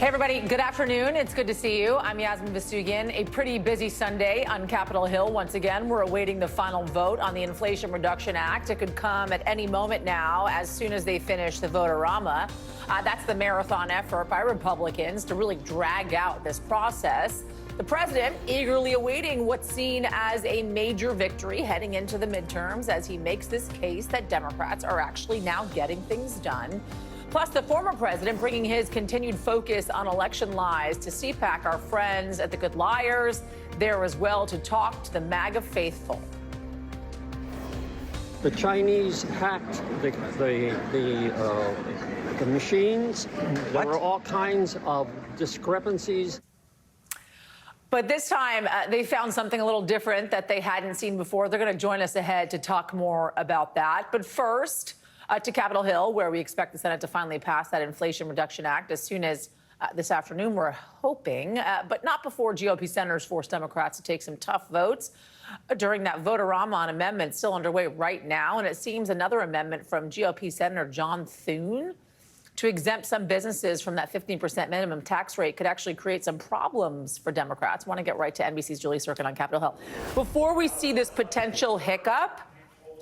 Hey, everybody. Good afternoon. It's good to see you. I'm Yasmin Vossoughian. A pretty busy Sunday on Capitol Hill. Once again, we're awaiting the final vote on the Inflation Reduction Act. It could come at any moment now, as soon as they finish the vote-a-rama. That's the marathon effort by Republicans to really drag out this process. The president eagerly awaiting what's seen as a major victory heading into the midterms as he makes this case that Democrats are actually now getting things done. Plus, the former president bringing his continued focus on election lies to CPAC. Our friends at The Good Liars there as well to talk to the MAGA faithful. The Chinese hacked the machines. There were all kinds of discrepancies. But this time, they found something a little different that they hadn't seen before. They're going to join us ahead to talk more about that. But first, to Capitol Hill, where we expect the Senate to finally pass that Inflation Reduction Act as soon as this afternoon, we're hoping, but not before GOP senators force Democrats to take some tough votes. During that vote-a-rama on amendment still underway right now, and it seems another amendment from GOP Senator John Thune to exempt some businesses from that 15% minimum tax rate could actually create some problems for Democrats. I want to get right to NBC's Julie Sirkin on Capitol Hill. Before we see this potential hiccup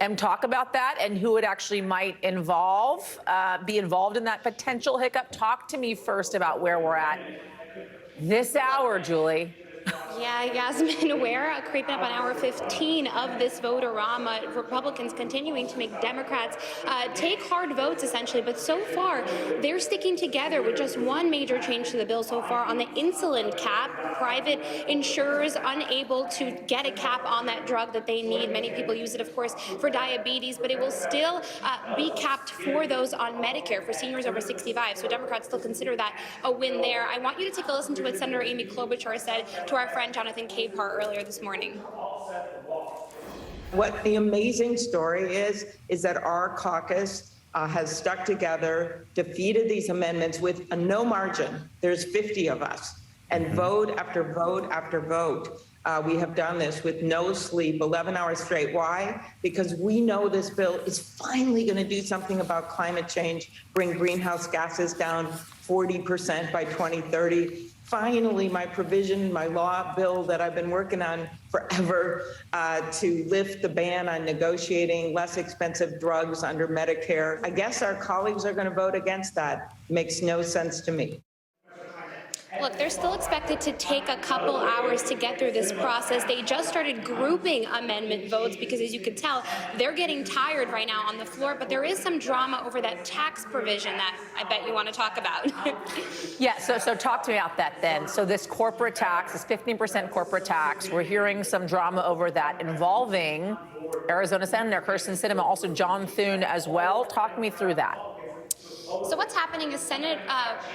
and talk about that and who it actually might be involved in that potential hiccup, talk to me first about where we're at this hour, Julie. Yeah, Yasmin, we're creeping up on hour 15 of this vote-a-rama. Republicans continuing to make Democrats take hard votes, essentially. But so far, they're sticking together with just one major change to the bill so far on the insulin cap. Private insurers unable to get a cap on that drug that they need. Many people use it, of course, for diabetes, but it will still be capped for those on Medicare, for seniors over 65. So Democrats still consider that a win there. I want you to take a listen to what Senator Amy Klobuchar said to our friend Jonathan Capehart earlier this morning. What the amazing story is that our caucus has stuck together, defeated these amendments with a no margin. There's 50 of us, and vote after vote after vote. We have done this with no sleep, 11 hours straight. Why? Because we know this bill is finally going to do something about climate change, bring greenhouse gases down 40% by 2030. Finally, my provision, my law bill that I've been working on forever to lift the ban on negotiating less expensive drugs under Medicare. I guess our colleagues are going to vote against that. Makes no sense to me. Look, they're still expected to take a couple hours to get through this process. They just started grouping amendment votes because, as you could tell, they're getting tired right now on the floor. But there is some drama over that tax provision that I bet you want to talk about. Yeah, so talk to me about that then. So this corporate tax, this 15% corporate tax, we're hearing some drama over that involving Arizona Senator Kyrsten Sinema, also John Thune as well. Talk me through that. So what's happening is Senate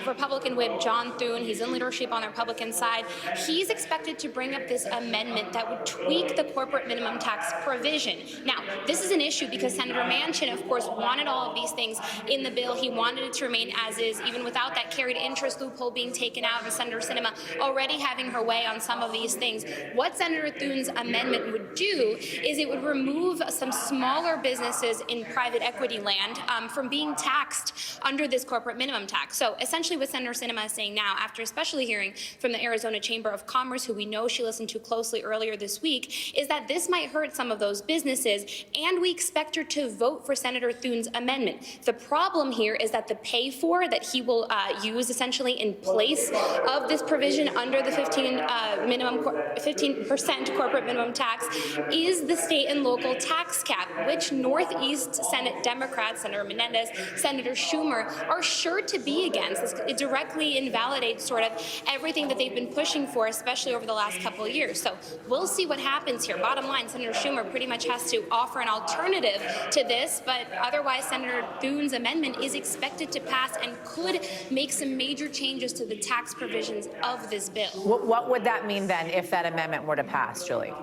Republican whip John Thune, he's in leadership on the Republican side. He's expected to bring up this amendment that would tweak the corporate minimum tax provision. Now, this is an issue because Senator Manchin, of course, wanted all of these things in the bill. He wanted it to remain as is, even without that carried interest loophole being taken out, and Senator Sinema already having her way on some of these things. What Senator Thune's amendment would do is it would remove some smaller businesses in private equity land from being taxed under this corporate minimum tax. So essentially what Senator Sinema is saying now, after especially hearing from the Arizona Chamber of Commerce, who we know she listened to closely earlier this week, is that this might hurt some of those businesses, and we expect her to vote for Senator Thune's amendment. The problem here is that the pay-for that he will use essentially in place of this provision under the 15% corporate minimum tax is the state and local tax cap, which Northeast Senate Democrats, Senator Menendez, Senator Schumer, are sure to be against. It directly invalidates sort of everything that they've been pushing for, especially over the last couple of years. So we'll see what happens here. Bottom line, Senator Schumer pretty much has to offer an alternative to this, but otherwise Senator Thune's amendment is expected to pass and could make some major changes to the tax provisions of this bill. What would that mean then if that amendment were to pass, Julie?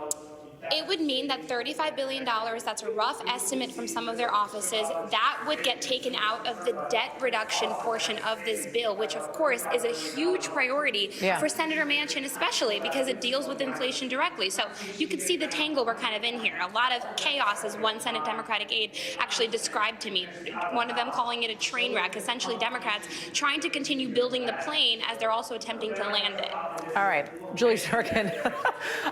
It would mean that $35 billion, that's a rough estimate from some of their offices, that would get taken out of the debt reduction portion of this bill, which of course is a huge priority for Senator Manchin, especially because it deals with inflation directly. So you can see the tangle we're kind of in here. A lot of chaos, as one Senate Democratic aide actually described to me. One of them calling it a train wreck, essentially Democrats trying to continue building the plane as they're also attempting to land it. All right, Julie Sturgeon.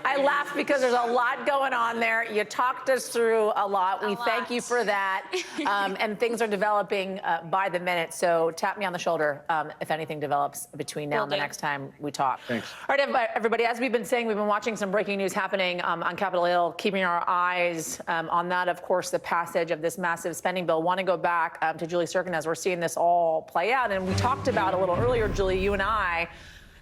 I laughed because there's a lot going on there. You talked us through a lot. We thank you for that. And things are developing by the minute. So tap me on the shoulder if anything develops between now and the next time we talk. Thanks. All right, everybody, as we've been saying, we've been watching some breaking news happening on Capitol Hill, keeping our eyes on that, of course, the passage of this massive spending bill. Want to go back to Julie Sturgeon as we're seeing this all play out. And we talked about a little earlier, Julie, you and I,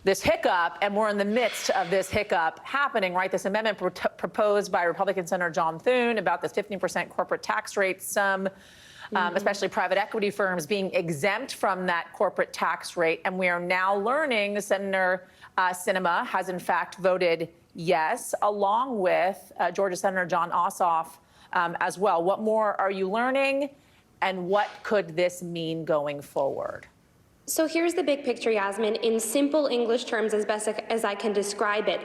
this hiccup, and we're in the midst of this hiccup happening, right? This amendment proposed by Republican Senator John Thune about this 15% corporate tax rate, some, especially private equity firms, being exempt from that corporate tax rate. And we are now learning Senator Sinema has, in fact, voted yes, along with Georgia Senator John Ossoff as well. What more are you learning, and what could this mean going forward? So here's the big picture, Yasmin, in simple English terms as best as I can describe it.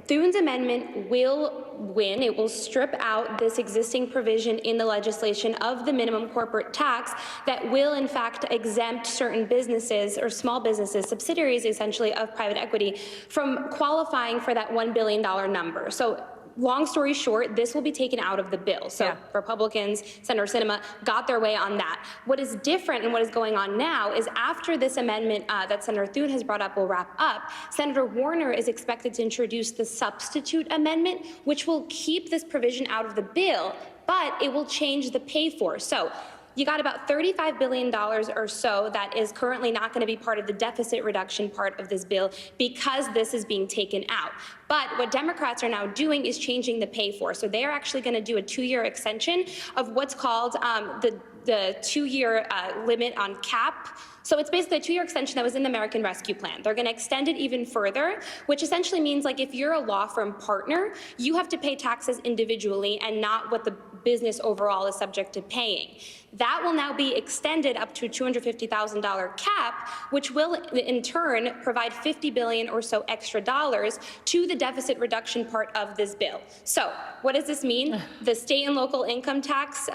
Thune's amendment will win. It will strip out this existing provision in the legislation of the minimum corporate tax that will, in fact, exempt certain businesses or small businesses, subsidiaries essentially of private equity, from qualifying for that $1 billion number. So long story short, this will be taken out of the bill. So Republicans, Senator Sinema, got their way on that. What is different and what is going on now is after this amendment that Senator Thune has brought up will wrap up, Senator Warner is expected to introduce the substitute amendment, which will keep this provision out of the bill, but it will change the pay for. So you got about $35 billion or so that is currently not going to be part of the deficit reduction part of this bill because this is being taken out. But what Democrats are now doing is changing the pay for. So they are actually going to do a 2-year extension of what's called the 2-year limit on cap. So it's basically a 2-year extension that was in the American Rescue Plan. They're going to extend it even further, which essentially means, like, if you're a law firm partner, you have to pay taxes individually and not what the business overall is subject to paying. That will now be extended up to a $250,000 cap, which will in turn provide $50 billion or so extra dollars to the deficit reduction part of this bill. So what does this mean? The state and local income tax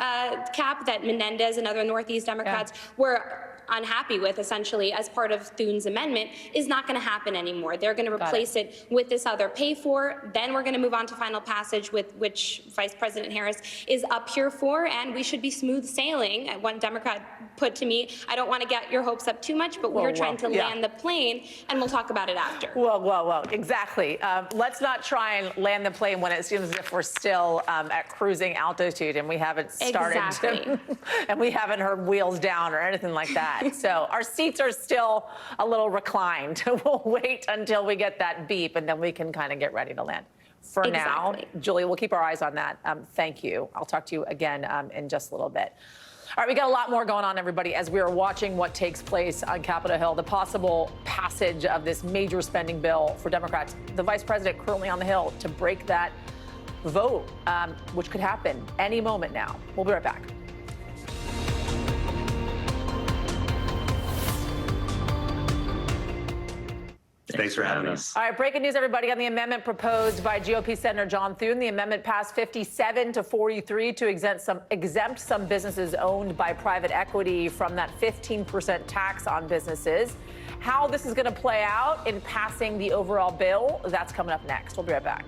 cap that Menendez and other Northeast Democrats were unhappy with, essentially, as part of Thune's amendment, is not going to happen anymore. They're going to replace it with this other pay for. Then we're going to move on to final passage, with which Vice President Harris is up here for, and we should be smooth sailing. One Democrat put to me, I don't want to get your hopes up too much, but we're trying to land the plane, and we'll talk about it after. Well, exactly. Let's not try and land the plane when it seems as if we're still at cruising altitude and we haven't started and we haven't heard wheels down or anything like that. So our seats are still a little reclined. We'll wait until we get that beep, and then we can kind of get ready to land. For now, Julie, we'll keep our eyes on that. Thank you. I'll talk to you again in just a little bit. All right, we got a lot more going on, everybody, as we are watching what takes place on Capitol Hill, the possible passage of this major spending bill for Democrats. The vice president currently on the Hill to break that vote, which could happen any moment now. We'll be right back. Thanks for having us. All right, breaking news, everybody, on the amendment proposed by GOP Senator John Thune. The amendment passed 57 to 43 to exempt some businesses owned by private equity from that 15% tax on businesses. How this is going to play out in passing the overall bill, that's coming up next. We'll be right back.